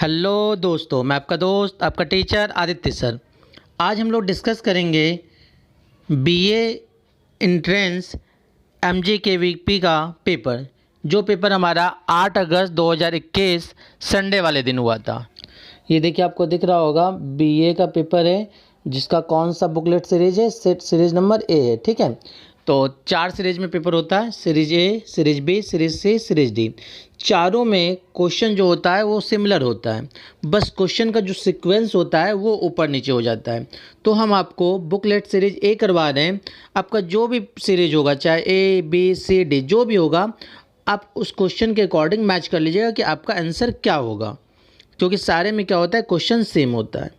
Hello दोस्तों, मैं आपका दोस्त आपका टीचर आदित्य सर। आज हम लोग डिस्कस करेंगे बीए एंट्रेंस एमजीकेवीपी का पेपर, जो पेपर हमारा 8 अगस्त 2021 संडे वाले दिन हुआ था। ये देखिए, आपको दिख रहा होगा बीए का पेपर है, जिसका कौन सा बुकलेट सीरीज है, सेट सीरीज नंबर ए है। ठीक है, तो 4 सीरीज में पेपर होता है, series A, series B, series C, series D. चारों में क्वेश्चन जो होता है वो सिमिलर होता है, बस क्वेश्चन का जो सीक्वेंस होता है वो ऊपर नीचे हो जाता है। तो हम आपको बुकलेट सीरीज ए करवा रहे हैं। आपका जो भी सीरीज होगा, चाहे ए बी सी डी जो भी होगा, आप उस क्वेश्चन के अकॉर्डिंग मैच कर लीजिएगा कि आपका आंसर क्या होगा, क्योंकि सारे में क्या होता है, क्वेश्चन सेम होता है।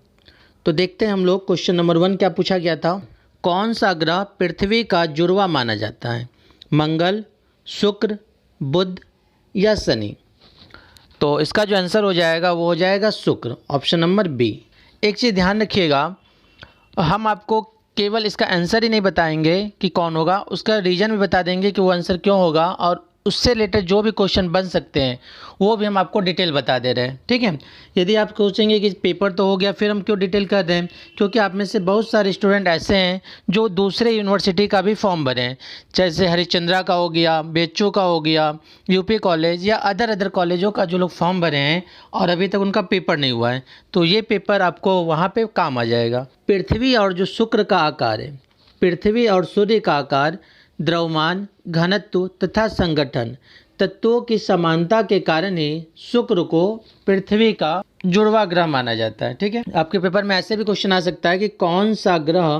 तो देखते हैं हम लोग क्वेश्चन नंबर 1 क्या पूछा गया था। कौन सा ग्रह पृथ्वी का जुड़वा माना जाता है, मंगल, शुक्र, बुध या शनि? तो इसका जो आंसर हो जाएगा वो हो जाएगा शुक्र, ऑप्शन नंबर बी। एक चीज़ ध्यान रखिएगा, हम आपको केवल इसका आंसर ही नहीं बताएंगे कि कौन होगा, उसका रीज़न भी बता देंगे कि वो आंसर क्यों होगा, और उससे रिलेटेड जो भी क्वेश्चन बन सकते हैं वो भी हम आपको डिटेल बता दे रहे हैं। ठीक है, यदि आप सोचेंगे कि पेपर तो हो गया, फिर हम क्यों डिटेल कर दें, क्योंकि आप में से बहुत सारे स्टूडेंट ऐसे हैं जो दूसरे यूनिवर्सिटी का भी फॉर्म भरे हैं, जैसे हरिश्चंद्रा का हो गया, बेचू का हो गया, यूपी कॉलेज या अदर कॉलेजों का जो लोग फॉर्म भरे हैं और अभी तक उनका पेपर नहीं हुआ है, तो ये पेपर आपको वहाँ पर काम आ जाएगा। पृथ्वी और जो शुक्र का आकार है, पृथ्वी और सूर्य का आकार द्रव्यमान, घनत्व तथा संगठन तत्वों की समानता के कारण ही शुक्र को पृथ्वी का जुड़वा ग्रह माना जाता है। ठीक है, आपके पेपर में ऐसे भी क्वेश्चन आ सकता है कि कौन सा ग्रह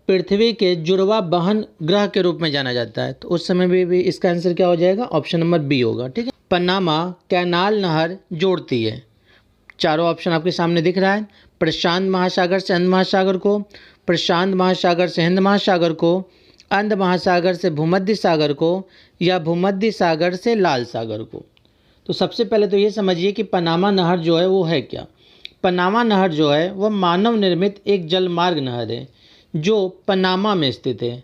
पृथ्वी के जुड़वा बहन ग्रह के रूप में जाना जाता है, तो उस समय भी इसका आंसर क्या हो जाएगा, ऑप्शन नंबर बी होगा। ठीक है, पनामा कैनाल नहर जोड़ती है, चारों ऑप्शन आपके सामने दिख रहा है। प्रशांत महासागर से हिंद महासागर को, प्रशांत महासागर से हिंद महासागर को, अंध महासागर से भूमध्य सागर को, या भूमध्य सागर से लाल सागर को। तो सबसे पहले तो ये समझिए कि पनामा नहर जो है वो है क्या। पनामा नहर जो है वह मानव निर्मित एक जलमार्ग नहर है जो पनामा में स्थित है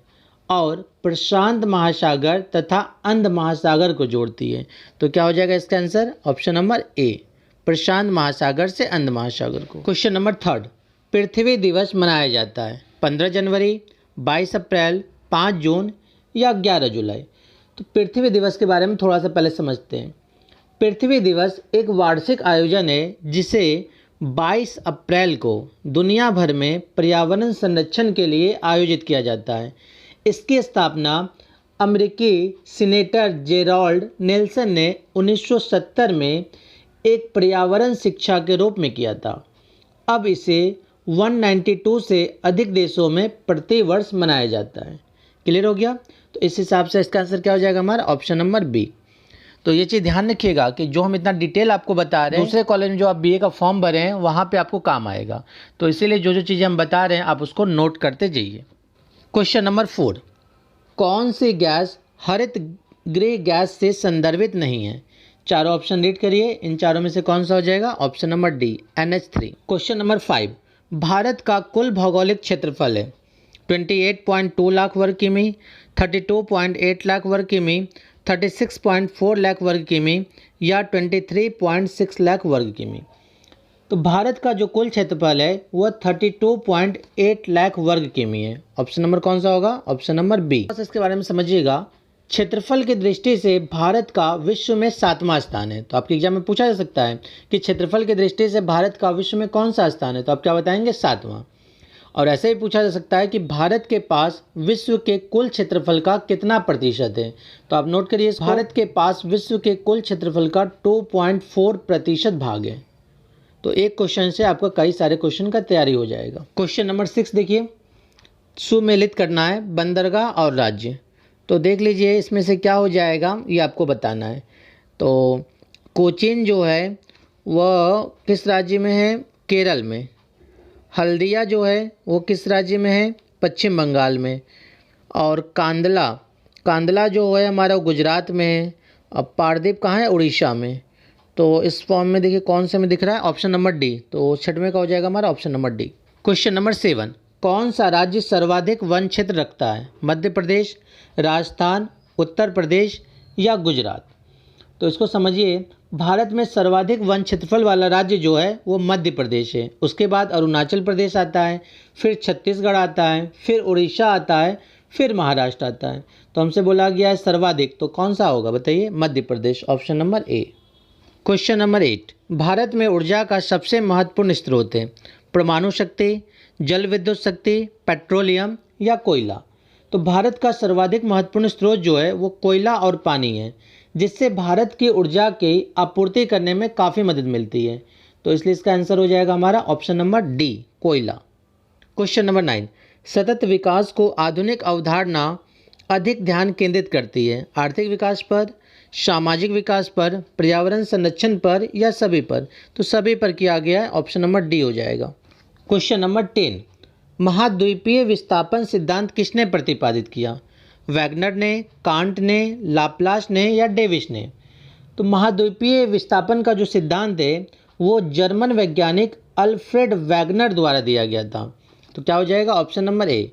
और प्रशांत महासागर तथा अंध महासागर को जोड़ती है। तो क्या हो जाएगा इसका आंसर, ऑप्शन नंबर ए, प्रशांत महासागर से अंध महासागर को। क्वेश्चन नंबर 3, पृथ्वी दिवस मनाया जाता है 15 जनवरी, 22 अप्रैल, 5 जून या 11 जुलाई। तो पृथ्वी दिवस के बारे में थोड़ा सा पहले समझते हैं। पृथ्वी दिवस एक वार्षिक आयोजन है जिसे 22 अप्रैल को दुनिया भर में पर्यावरण संरक्षण के लिए आयोजित किया जाता है। इसकी स्थापना अमेरिकी सीनेटर जेराल्ड नेल्सन ने 1970 में एक पर्यावरण शिक्षा के रूप में किया था। अब इसे 192 से अधिक देशों में प्रतिवर्ष मनाया जाता है। क्लियर हो गया? तो इस हिसाब से इसका आंसर क्या हो जाएगा हमारा, ऑप्शन नंबर बी। तो ये चीज़ ध्यान रखिएगा कि जो हम इतना डिटेल आपको बता रहे हैं, दूसरे कॉलेज में जो आप बीए का फॉर्म भरे हैं वहाँ पे आपको काम आएगा। तो इसीलिए जो जो चीज़ें हम बता रहे हैं आप उसको नोट करते जाइए। क्वेश्चन नंबर 4, कौन सी गैस हरित गृह गैस से संदर्भित नहीं है? चारों ऑप्शन रीड करिए, इन चारों में से कौन सा हो जाएगा, option number D, NH3। Question number 5, Bharat का कुल भौगोलिक क्षेत्रफल है 28.2 लाख वर्ग किमी, 32.8 लाख वर्ग किमी, 36.4 लाख वर्ग किमी या 23.6 लाख वर्ग किमी। तो भारत का जो कुल क्षेत्रफल है वह 32.8 लाख वर्ग किमी है। ऑप्शन नंबर कौन सा होगा, ऑप्शन नंबर बी। इसके बारे में समझिएगा, क्षेत्रफल की दृष्टि से भारत का विश्व में 7वां स्थान है। तो आपके एग्जाम में पूछा जा सकता है कि क्षेत्रफल की दृष्टि से भारत का विश्व में कौन सा स्थान है, तो आप क्या बताएंगे, 7वां। और ऐसे ही पूछा जा सकता है कि भारत के पास विश्व के कुल क्षेत्रफल का कितना प्रतिशत है, तो आप नोट करिए, भारत के पास विश्व के कुल क्षेत्रफल का 2.4% भाग है। तो एक क्वेश्चन से आपका कई सारे क्वेश्चन का तैयारी हो जाएगा। क्वेश्चन नंबर 6 देखिए, सुमेलित करना है बंदरगाह और राज्य। तो देख लीजिए इसमें से क्या हो जाएगा, ये आपको बताना है। तो कोचीन जो है वह किस राज्य में है, केरल में। हल्दिया जो है वो किस राज्य में है, पश्चिम बंगाल में। और कांदला जो है हमारा गुजरात में है। अब पारदीप कहाँ है, उड़ीसा में। तो इस फॉर्म में देखिए कौन से में दिख रहा है, ऑप्शन नंबर डी। तो 6वें का हो जाएगा हमारा option number D. Question number 7, कौन सा राज्य सर्वाधिक वन क्षेत्र रखता है, मध्य प्रदेश, राजस्थान, उत्तर प्रदेश या गुजरात? तो इसको समझिए, भारत में सर्वाधिक वन क्षेत्रफल वाला राज्य जो है वो मध्य प्रदेश है। उसके बाद अरुणाचल प्रदेश आता है, फिर छत्तीसगढ़ आता है, फिर उड़ीसा आता है, फिर महाराष्ट्र आता है। तो हमसे बोला गया है सर्वाधिक, तो कौन सा होगा बताइए? Madhya Pradesh, option number A. Question number 8, Bharat में ऊर्जा का सबसे महत्वपूर्ण स्रोत है? परमाणु शक्ति, जल विद्युत शक्ति, पेट्रोलियम या कोयला? तो भारत का सर्वाधिक महत्वपूर्ण स्रोत जो है वो कोयला और पानी है, जिससे भारत की ऊर्जा की आपूर्ति करने में काफ़ी मदद मिलती है। तो इसलिए इसका आंसर हो जाएगा हमारा ऑप्शन नंबर डी, कोयला। क्वेश्चन नंबर 9, सतत विकास को आधुनिक अवधारणा अधिक ध्यान केंद्रित करती है? आर्थिक विकास पर, सामाजिक विकास पर, पर्यावरण संरक्षण पर या सभी पर? तो सभी पर किया गया है, ऑप्शन नंबर डी हो जाएगा। क्वेश्चन नंबर 10, महाद्वीपीय विस्थापन सिद्धांत किसने प्रतिपादित किया? वैगनर ने, कांट ने, लाप्लास ने या डेविस ने? तो महाद्वीपीय विस्थापन का जो सिद्धांत है वो जर्मन वैज्ञानिक अल्फ्रेड वैगनर द्वारा दिया गया था। तो क्या हो जाएगा? ऑप्शन नंबर ए।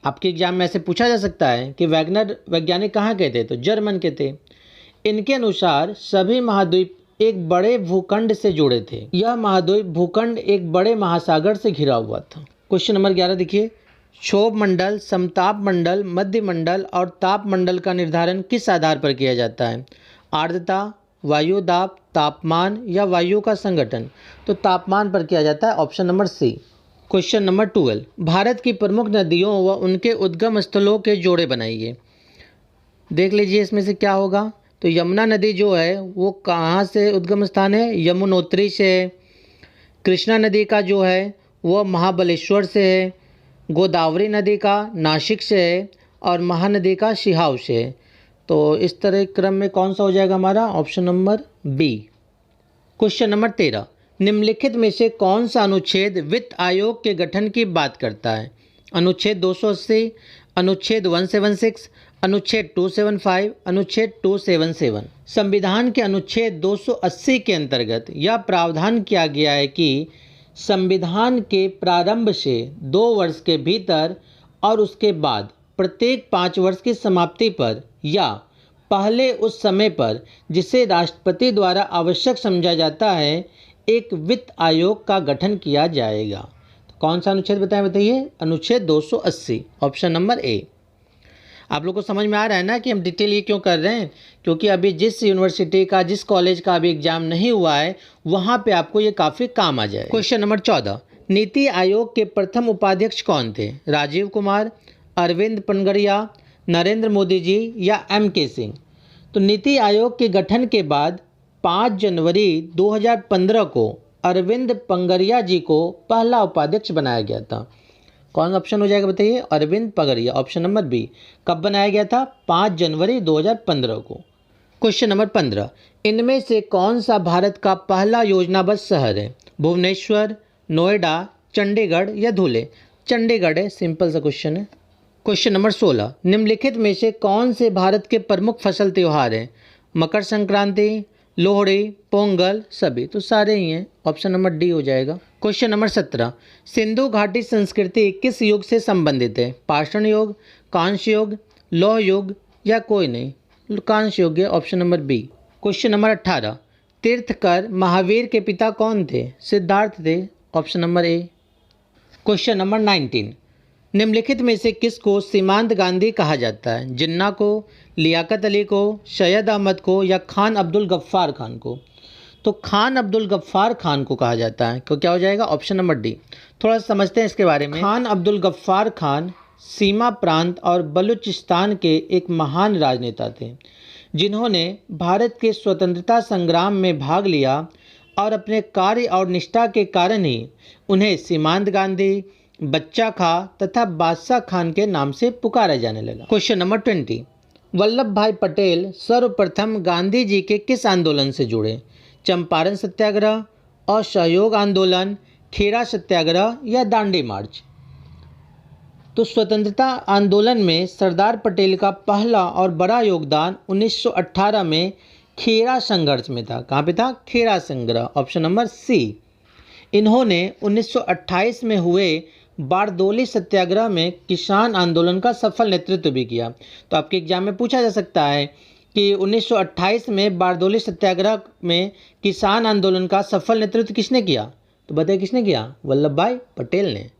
आपके एग्जाम में ऐसे पूछा जा सकता है कि वैगनर वैज्ञानिक कहाँ के थे? तो जर्मन के थे। इनके अनुसार सभी महाद्वीप एक बड़े भूखंड से जुड़े थे। यह महाद्वीप भूखंड एक बड़े महासागर से घिरा हुआ था। क्वेश्चन नंबर 11 देखिए, क्षोभ मंडल, समताप मंडल, मध्य मंडल और ताप मंडल का निर्धारण किस आधार पर किया जाता है? आर्द्रता, वायु दाब, तापमान या वायु का संगठन? तो तापमान पर किया जाता है, option number C. Question number 12, Bharat की प्रमुख नदियों व उनके उद्गम स्थलों के जोड़े बनाइए। देख लीजिए इसमें से क्या होगा। तो यमुना नदी जो है वो कहाँ से उद्गम स्थान है? यमुनोत्री से है। कृष्णा नदी का जो है वो महाबलेश्वर से है। गोदावरी नदी का नासिक से है और महानदी का सिहाव से है। तो इस तरह क्रम में कौन सा हो जाएगा हमारा? Option number B. Question number 13, निम्नलिखित में से कौन सा अनुच्छेद वित्त आयोग के गठन की बात करता है? अनुच्छेद 280, अनुच्छेद 176, अनुच्छेद 275, अनुच्छेद 277? संविधान के अनुच्छेद 280 के अंतर्गत यह प्रावधान किया गया है कि संविधान के प्रारंभ से 2 वर्ष के भीतर और उसके बाद प्रत्येक 5 वर्ष की समाप्ति पर या पहले उस समय पर जिसे राष्ट्रपति द्वारा आवश्यक समझा जाता है एक वित्त आयोग का गठन किया जाएगा। तो कौन सा अनुच्छेद बताइए? अनुच्छेद 280, ऑप्शन नंबर ए। आप लोग को समझ में आ रहा है ना कि हम डिटेल ये क्यों कर रहे हैं? क्योंकि अभी जिस यूनिवर्सिटी का, जिस कॉलेज का अभी एग्जाम नहीं हुआ है वहाँ पे आपको ये काफ़ी काम आ जाए। क्वेश्चन नंबर 14, नीति आयोग के प्रथम उपाध्यक्ष कौन थे? राजीव कुमार, अरविंद पनगड़िया, नरेंद्र मोदी जी या M.K. सिंह? तो नीति आयोग के गठन के बाद 5 जनवरी 2015 को अरविंद पंगरिया जी को पहला उपाध्यक्ष बनाया गया था। कौन ऑप्शन हो जाएगा बताइए? Arvind Panagariya, option number B. कब बनाया गया था? 5 जनवरी 2015 को। क्वेश्चन नंबर 15, इनमें से कौन सा भारत का पहला योजनाबद्ध शहर है? भुवनेश्वर, नोएडा, चंडीगढ़ या धुले? चंडीगढ़ है, सिंपल सा क्वेश्चन है। क्वेश्चन नंबर 16, निम्नलिखित में से कौन से भारत के प्रमुख फसल त्यौहार हैं? मकर संक्रांति, लोहड़ी, पोंगल, सभी? तो सारे ही हैं, ऑप्शन नंबर डी हो जाएगा। क्वेश्चन नंबर 17, सिंधु घाटी संस्कृति किस युग से संबंधित है? पाषाण युग, कांस्य युग, लौह युग या कोई नहीं? कांस्य युग है, option number B. Question number 18, तीर्थकर महावीर के पिता कौन थे? सिद्धार्थ थे, option number A. Question number 19, निम्नलिखित में से किसको सीमांत गांधी कहा जाता है? जिन्ना को, लियाकत अली को, सैयद अहमद को या खान अब्दुल गफ्फार खान को? तो खान अब्दुल गफ्फार खान को कहा जाता है। तो क्या हो जाएगा? Option number D. थोड़ा समझते हैं इसके बारे में। खान अब्दुल गफ्फार खान सीमा प्रांत और बलूचिस्तान के एक महान राजनेता थे जिन्होंने भारत के स्वतंत्रता संग्राम में भाग लिया और अपने कार्य और निष्ठा के कारण ही उन्हें सीमांत गांधी, बच्चा खां तथा बादशाह खान के नाम से पुकारा जाने लगा। क्वेश्चन नंबर 20, वल्लभ भाई पटेल सर्वप्रथम गांधी जी के किस आंदोलन से जुड़े? चंपारण सत्याग्रह, असहयोग आंदोलन, खेरा सत्याग्रह या दांडी मार्च? तो स्वतंत्रता आंदोलन में सरदार पटेल का पहला और बड़ा योगदान 1918 में खेरा संघर्ष में था। कहाँ पे था? खेरा संग्रह, ऑप्शन नंबर सी। इन्होंने 1928 में हुए बारदोली सत्याग्रह में किसान आंदोलन का सफल नेतृत्व भी किया। तो आपके एग्जाम में पूछा जा सकता है कि 1928 में बारदोली सत्याग्रह में किसान आंदोलन का सफल नेतृत्व किसने किया? तो बताइए किसने किया? वल्लभ भाई पटेल ने।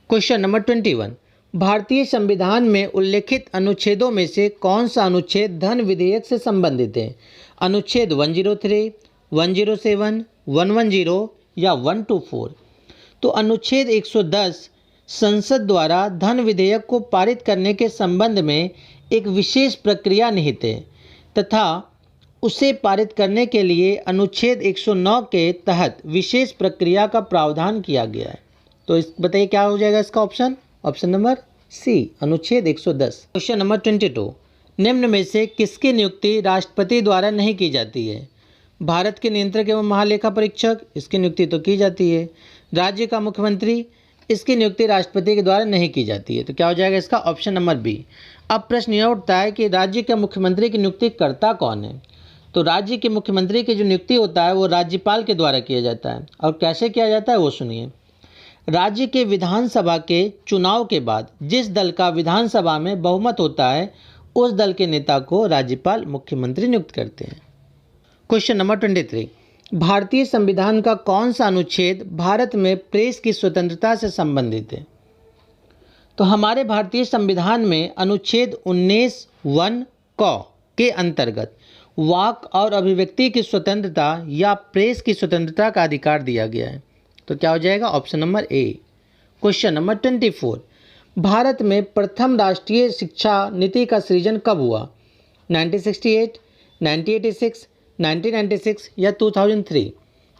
क्वेश्चन नंबर 21, भारतीय संविधान में उल्लेखित अनुच्छेदों में से कौन सा अनुच्छेद धन विधेयक से संबंधित है? अनुच्छेद 103, 107, 110 या 124? तो अनुच्छेद 110 संसद द्वारा धन विधेयक को पारित करने के संबंध में एक विशेष प्रक्रिया निहित है तथा उसे पारित करने के लिए अनुच्छेद 109 के तहत विशेष प्रक्रिया का प्रावधान किया गया है। तो इस बताइए क्या हो जाएगा इसका ऑप्शन? ऑप्शन नंबर सी, अनुच्छेद 110। क्वेश्चन नंबर 22, निम्न में से किसकी नियुक्ति राष्ट्रपति द्वारा नहीं की जाती है? भारत के नियंत्रक एवं महालेखा परीक्षक, इसकी नियुक्ति तो की जाती है। राज्य का मुख्यमंत्री, इसकी नियुक्ति राष्ट्रपति के द्वारा नहीं की जाती है। तो क्या हो जाएगा इसका? Option number B. अब प्रश्न यह उठता है कि राज्य के मुख्यमंत्री की नियुक्ति करता कौन है? तो राज्य के मुख्यमंत्री की जो नियुक्ति होता है वो राज्यपाल के द्वारा किया जाता है। और कैसे किया जाता है वो सुनिए। राज्य के विधानसभा के चुनाव के बाद जिस दल का विधानसभा में बहुमत होता है उस दल के नेता को राज्यपाल मुख्यमंत्री नियुक्त करते हैं। क्वेश्चन नंबर 23, भारतीय संविधान का कौन सा अनुच्छेद भारत में प्रेस की स्वतंत्रता से संबंधित है? तो हमारे भारतीय संविधान में अनुच्छेद 19(1) क के अंतर्गत वाक और अभिव्यक्ति की स्वतंत्रता या प्रेस की स्वतंत्रता का अधिकार दिया गया है। तो क्या हो जाएगा? Option number A. Question number 24, Bharat में प्रथम राष्ट्रीय शिक्षा नीति का सृजन कब हुआ? 1968, 1986, 1996 या 2003?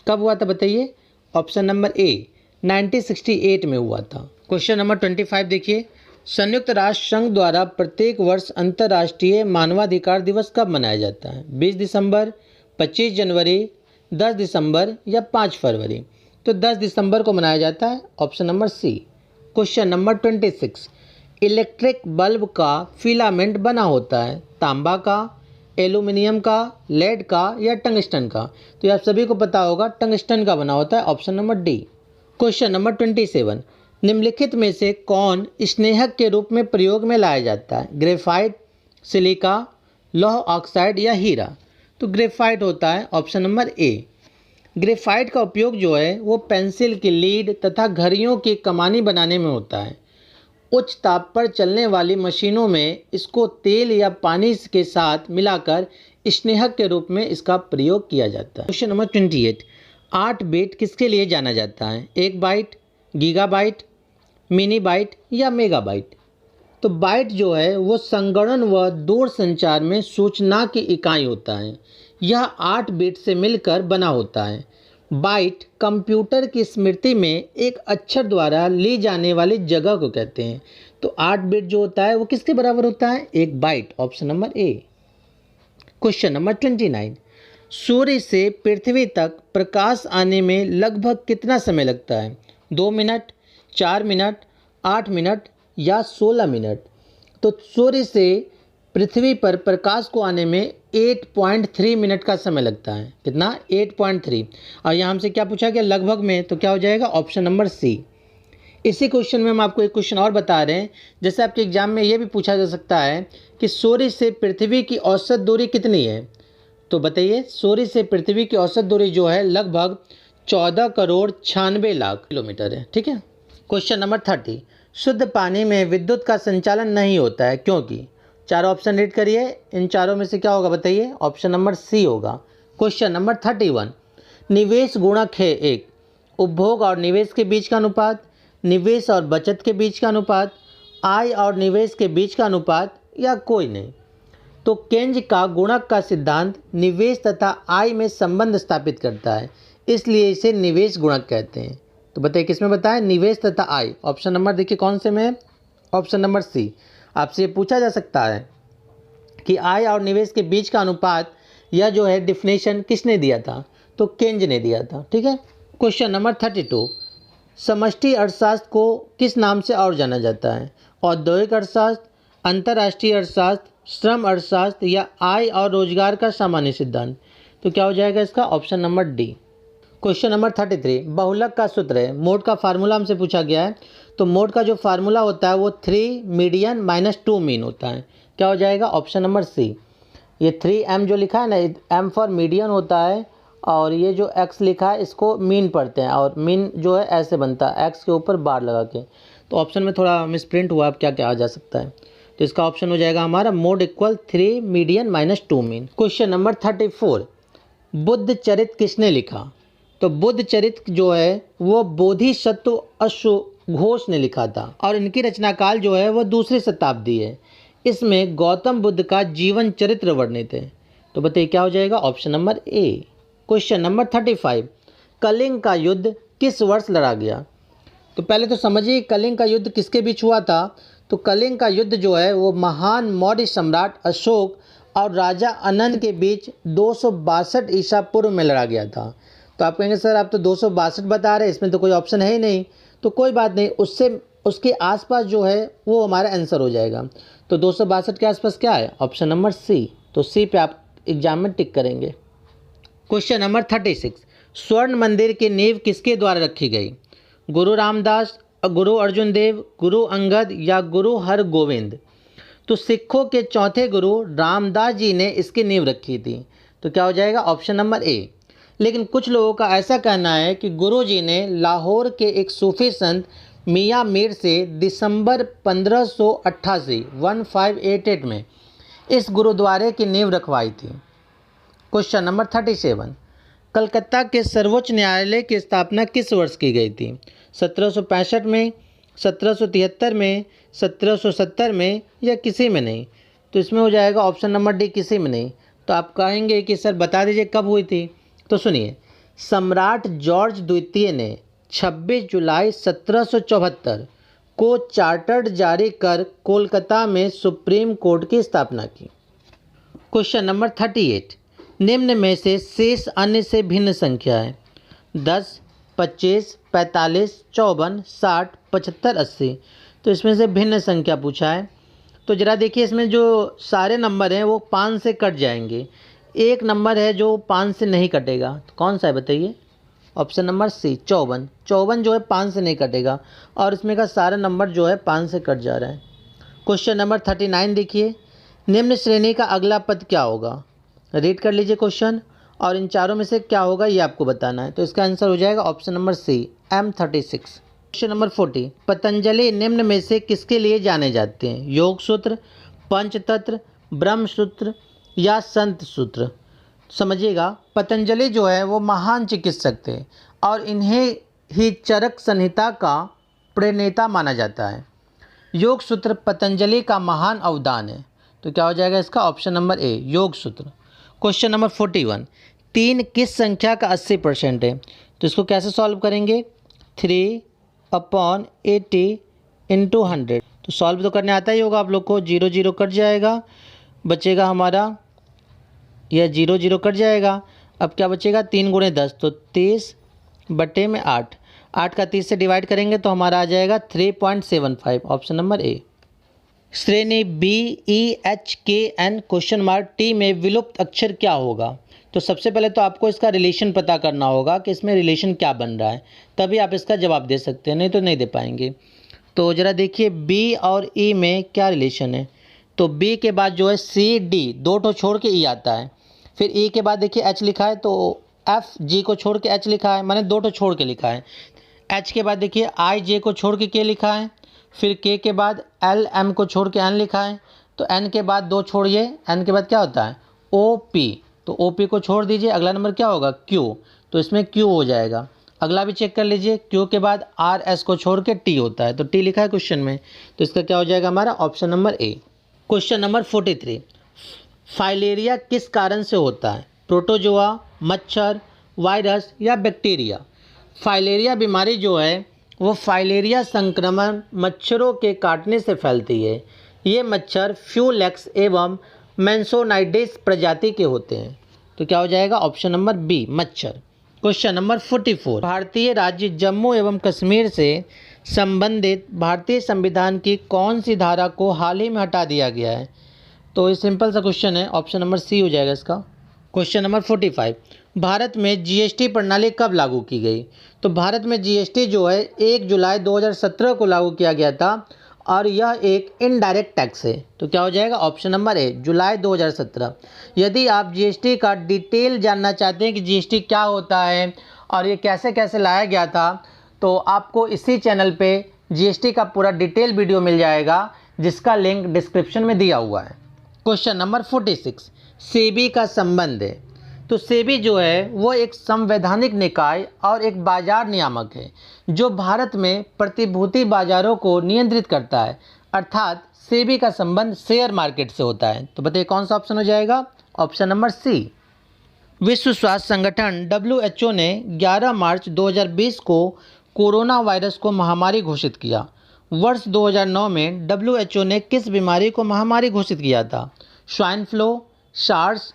कब हुआ था बताइए? ऑप्शन नंबर ए, 1968 में हुआ था। क्वेश्चन नंबर 25 देखिए, संयुक्त राष्ट्र संघ द्वारा प्रत्येक वर्ष अंतर्राष्ट्रीय मानवाधिकार दिवस कब मनाया जाता है? 20 दिसंबर, 25 जनवरी, 10 दिसंबर या 5 फरवरी? तो 10 दिसंबर को मनाया जाता है। Option number C. Question number 26, electric bulb का फिलामेंट बना होता है तांबा का, एल्यूमिनियम का, लेड का या टंगस्टन का? तो ये आप सभी को पता होगा, टंगस्टन का बना होता है। Option number D. Question number 27, निम्नलिखित में से कौन स्नेहक के रूप में प्रयोग में लाया जाता है? ग्रेफाइट, सिलिका, लौह ऑक्साइड या हीरा? तो ग्रेफाइट होता है। ऑप्शन नंबर ए। ग्रेफाइट का उपयोग जो है वो पेंसिल की लीड तथा घड़ियों की कमानी बनाने में होता है। उच्च ताप पर चलने वाली मशीनों में इसको तेल या पानी के साथ मिलाकर स्नेहक के रूप में इसका प्रयोग किया जाता है। क्वेश्चन नंबर 28, 8 बिट किसके लिए जाना जाता है? 1 बाइट, गीगाबाइट, मिनी बाइट या मेगाबाइट? तो बाइट जो है वो संगणन व दूर संचार में सूचना की इकाई होता है। यह 8 बिट से मिलकर बना होता है। बाइट कंप्यूटर की स्मृति में एक अक्षर द्वारा ली जाने वाली जगह को कहते हैं। तो 8 बिट जो होता है वो किसके बराबर होता है? 1 byte. Option number A. Question number 29, सूर्य से पृथ्वी तक प्रकाश आने में लगभग कितना समय लगता है? 2 मिनट, 4 मिनट, 8 मिनट या 16 मिनट? तो सूर्य से पृथ्वी पर प्रकाश को आने में 8.3 मिनट का समय लगता है। कितना? 8.3। और यहाँ हमसे क्या पूछा गया? लगभग में। तो क्या हो जाएगा? Option number C. इसी क्वेश्चन में हम आपको एक क्वेश्चन और बता रहे हैं। जैसे आपके एग्जाम में ये भी पूछा जा सकता है कि सूर्य से पृथ्वी की औसत दूरी कितनी है? तो बताइए, सूर्य से पृथ्वी की औसत दूरी जो है लगभग 14,96,00,000 किलोमीटर है। ठीक है। क्वेश्चन नंबर 30, शुद्ध पानी में विद्युत का संचालन नहीं होता है क्योंकि? 4 ऑप्शन रीड करिए, इन चारों में से क्या होगा बताइए? ऑप्शन नंबर सी होगा। क्वेश्चन नंबर 31, निवेश गुणक है 1, उपभोग और निवेश के बीच का अनुपात, निवेश और बचत के बीच का अनुपात, आय और निवेश के बीच का अनुपात या कोई नहीं? तो केंज का गुणक का सिद्धांत निवेश तथा आय में संबंध स्थापित करता है, इसलिए इसे निवेश गुणक कहते हैं। तो बताइए किसमें बताएं? निवेश तथा आय। ऑप्शन नंबर देखिए कौन से में है? Option number C. आपसे ये पूछा जा सकता है कि आय और निवेश के बीच का अनुपात या जो है डिफिनेशन किसने दिया था? तो केंज ने दिया था। ठीक है। क्वेश्चन नंबर 32, समष्टि अर्थशास्त्र को किस नाम से और जाना जाता है? औद्योगिक अर्थशास्त्र, अंतर्राष्ट्रीय अर्थशास्त्र, श्रम अर्थशास्त्र या आय और रोजगार का सामान्य सिद्धांत? तो क्या हो जाएगा इसका? Option number D. Question number 33, बहुलक का सूत्र है। मोड का फार्मूला हमसे पूछा गया है। तो मोड का जो फार्मूला होता है वो 3 मीडियन -2 मीन होता है। क्या हो जाएगा? Option number C. ये 3m जो लिखा है ना, m फॉर मीडियन होता है, और ये जो x लिखा है इसको मीन पढ़ते हैं, और मीन जो है ऐसे बनता है x के ऊपर बार लगा के। तो ऑप्शन में थोड़ा मिसप्रिंट हुआ, अब क्या क्या आ जा सकता है। तो इसका ऑप्शन हो जाएगा हमारा mode equal 3 median minus 2 mean. Question number 34, Buddhacharita किसने लिखा? तो बुद्ध चरित जो है वो बोधिसत्व अश्वघोष ने लिखा था, और इनकी रचनाकाल जो है वो दूसरी शताब्दी है। इसमें गौतम बुद्ध का जीवन चरित्र वर्णित है। तो बताइए क्या हो जाएगा, option number A. Question number 35, Kalinga का युद्ध किस वर्ष लड़ा गया? तो पहले तो समझिए कलिंग का युद्ध किसके बीच हुआ था। तो कलिंग का युद्ध जो है वो महान मौर्य सम्राट अशोक और राजा अनंत के बीच 262 ईसा पूर्व में लड़ा गया था। तो आप कहेंगे सर आप तो 262 बता रहे हैं, इसमें तो कोई ऑप्शन है ही नहीं। तो कोई बात नहीं, उससे उसके आसपास जो है वो हमारा आंसर हो जाएगा। तो 262 के आसपास क्या है, ऑप्शन नंबर सी। तो सी पे आप एग्जाम में टिक करेंगे। क्वेश्चन नंबर 36, स्वर्ण मंदिर की नींव किसके द्वारा रखी गई? गुरु रामदास, गुरु अर्जुन देव, गुरु अंगद या गुरु हरगोविंद? तो सिखों के चौथे गुरु रामदास जी ने इसकी नींव रखी थी। तो क्या हो जाएगा, ऑप्शन नंबर ए। लेकिन कुछ लोगों का ऐसा कहना है कि गुरु जी ने लाहौर के एक सूफी संत मियाँ मीर से दिसंबर 1588 में इस गुरुद्वारे की नींव रखवाई थी। क्वेश्चन नंबर 37, कलकत्ता के सर्वोच्च न्यायालय की स्थापना किस वर्ष की गई थी? 1765 में, 1773 में, 1770 में या किसी में नहीं? तो इसमें हो जाएगा ऑप्शन नंबर डी, किसी में नहीं। तो आप कहेंगे कि सर बता दीजिए कब हुई थी। तो सुनिए, सम्राट जॉर्ज द्वितीय ने 26 जुलाई 1774 को चार्टर जारी कर कोलकाता में सुप्रीम कोर्ट की स्थापना की। क्वेश्चन नंबर 38, निम्न में से शेष अन्य से भिन्न संख्या है? 10, 25, 45, 54, 60, 75, 80। तो इसमें से भिन्न संख्या पूछा है। तो ज़रा देखिए, इसमें जो सारे नंबर हैं वो 5 से कट जाएंगे। एक नंबर है जो 5 से नहीं कटेगा, तो कौन सा है बताइए? ऑप्शन नंबर सी, 54। 54 जो है 5 से नहीं कटेगा, और इसमें का सारा नंबर जो है 5 से कट जा रहा है। क्वेश्चन नंबर 39 देखिए, निम्न श्रेणी का अगला पद क्या होगा? रीड कर लीजिए क्वेश्चन, और इन चारों में से क्या होगा ये आपको बताना है। तो इसका आंसर हो जाएगा option number C, M36। Question number 40, Patanjali निम्न में से किसके लिए जाने जाते हैं? योग सूत्र, पंचतंत्र, ब्रह्म सूत्र या संत सूत्र? समझिएगा, पतंजलि जो है वो महान चिकित्सक थे, और इन्हें ही चरक संहिता का प्रणेता माना जाता है। योग सूत्र पतंजलि का महान अवदान है। तो क्या हो जाएगा इसका, ऑप्शन नंबर ए, योग सूत्र। क्वेश्चन नंबर 41, 3 किस संख्या का 80% है? तो इसको कैसे सॉल्व करेंगे? 3/80 × 100। तो सॉल्व तो करने आता ही होगा आप लोग को। 0 0 कट जाएगा, बचेगा हमारा यह 0 0 कट जाएगा। अब क्या बचेगा, 3 × 10, तो 30/8। 8 का 30 से डिवाइड करेंगे तो हमारा आ जाएगा 3.75, ऑप्शन नंबर ए। श्रेणी BEHKN क्वेश्चन मार्क T में विलुप्त अक्षर क्या होगा? तो सबसे पहले तो आपको इसका रिलेशन पता करना होगा कि इसमें रिलेशन क्या बन रहा है, तभी आप इसका जवाब दे सकते हैं, नहीं तो नहीं दे पाएंगे। तो ज़रा देखिए B और E में क्या रिलेशन है। तो B के बाद जो है CD, 2 ठो छोड़ के E आता है। फिर E के बाद देखिए H लिखा है, तो FG को छोड़ के H लिखा है, मैंने 2 ठो छोड़ के लिखा है। H के बाद देखिए IJ को छोड़ के K लिखा है। फिर K के बाद LM को छोड़ के N लिखा है। तो N के बाद 2 छोड़िए, N के बाद क्या होता है, OP। तो OP को छोड़ दीजिए, अगला नंबर क्या होगा, Q। तो इसमें Q हो जाएगा। अगला भी चेक कर लीजिए, Q के बाद RS को छोड़ के T होता है, तो T लिखा है क्वेश्चन में। तो इसका क्या हो जाएगा हमारा, option number A. Question number 43, filaria किस कारण से होता है? प्रोटोजोआ, मच्छर, वायरस या बैक्टीरिया? फाइलेरिया बीमारी जो है वो फाइलेरिया संक्रमण मच्छरों के काटने से फैलती है। ये मच्छर फ्यूलेक्स एवं मेंसोनाइडिस प्रजाति के होते हैं। तो क्या हो जाएगा, ऑप्शन नंबर बी, मच्छर। क्वेश्चन नंबर 44, भारतीय राज्य जम्मू एवं कश्मीर से संबंधित भारतीय संविधान की कौन सी धारा को हाल ही में हटा दिया गया है? तो ये सिंपल सा क्वेश्चन है, ऑप्शन नंबर सी हो जाएगा इसका। क्वेश्चन नंबर 45, भारत में जीएसटी प्रणाली कब लागू की गई? तो भारत में जीएसटी जो है 1 जुलाई 2017 को लागू किया गया था, और यह एक इनडायरेक्ट टैक्स है। तो क्या हो जाएगा? ऑप्शन नंबर ए, जुलाई 2017। यदि आप जीएसटी का डिटेल जानना चाहते हैं कि जीएसटी क्या होता है और ये कैसे कैसे लाया गया था, तो आपको इसी चैनल पे जीएसटी का पूरा डिटेल वीडियो मिल जाएगा, जिसका लिंक डिस्क्रिप्शन में दिया हुआ है। क्वेश्चन नंबर 46, सेबी का संबंध है। तो सेबी जो है वो एक संवैधानिक निकाय और एक बाजार नियामक है जो भारत में प्रतिभूति बाजारों को नियंत्रित करता है, अर्थात सेबी का संबंध शेयर मार्केट से होता है। तो बताइए कौन सा ऑप्शन हो जाएगा? Option number C. विश्व स्वास्थ्य संगठन WHO ने 11 मार्च 2020 को कोरोना वायरस को महामारी घोषित किया। वर्ष 2009 में WHO ने किस बीमारी को महामारी घोषित किया था? स्वाइन फ्लू, सार्स,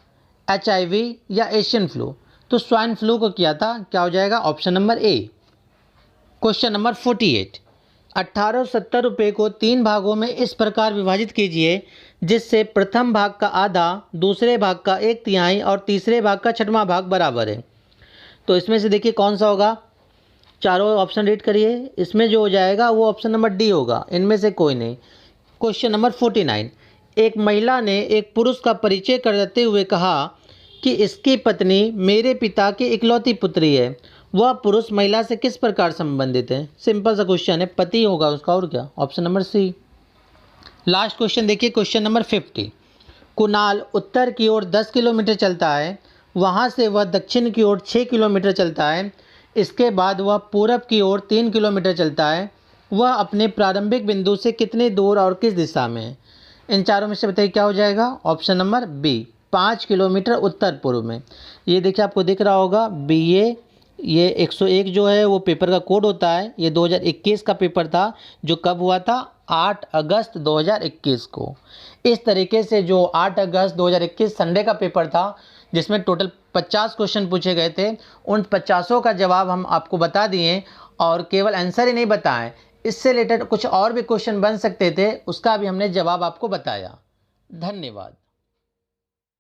HIV या एशियन फ्लू? तो स्वाइन फ्लू को किया था। क्या हो जाएगा? Option number A. Question number 48, 1870 रुपये को 3 भागों में इस प्रकार विभाजित कीजिए जिससे प्रथम भाग का आधा, दूसरे भाग का 1/3 और तीसरे भाग का 6वां भाग बराबर है। तो इसमें से देखिए कौन सा होगा? चारों ऑप्शन रीड करिए। इसमें जो हो जाएगा वो ऑप्शन नंबर डी होगा, इनमें से कोई नहीं। क्वेश्चन नंबर 49, एक महिला ने एक पुरुष का परिचय करते हुए कहा कि इसकी पत्नी मेरे पिता की इकलौती पुत्री है। वह पुरुष महिला से किस प्रकार संबंधित है? सिंपल सा क्वेश्चन है, पति होगा उसका, और क्या? Option number C. Last question देखिए, क्वेश्चन नंबर 50, कुणाल उत्तर की ओर 10 किलोमीटर चलता है, वहाँ से वह दक्षिण की ओर 6 किलोमीटर चलता है, इसके बाद वह पूरब की ओर 3 किलोमीटर चलता है। वह अपने प्रारंभिक बिंदु से कितनी दूर और किस दिशा में है? इन चारों में से बताइए क्या हो जाएगा? ऑप्शन नंबर बी, 5 किलोमीटर उत्तर पूर्व में। ये देखिए आपको दिख रहा होगा BA, ये 101 जो है वो पेपर का कोड होता है। ये 2021 का पेपर था जो कब हुआ था? 8 अगस्त 2021 को। इस तरीके से जो 8 अगस्त 2021 संडे का पेपर था, जिसमें टोटल 50 क्वेश्चन पूछे गए थे, उन 50 का जवाब हम आपको बता दिए, और केवल आंसर ही नहीं बताएं, इससे रिलेटेड कुछ और भी क्वेश्चन बन सकते थे, उसका भी हमने जवाब आपको बताया। धन्यवाद।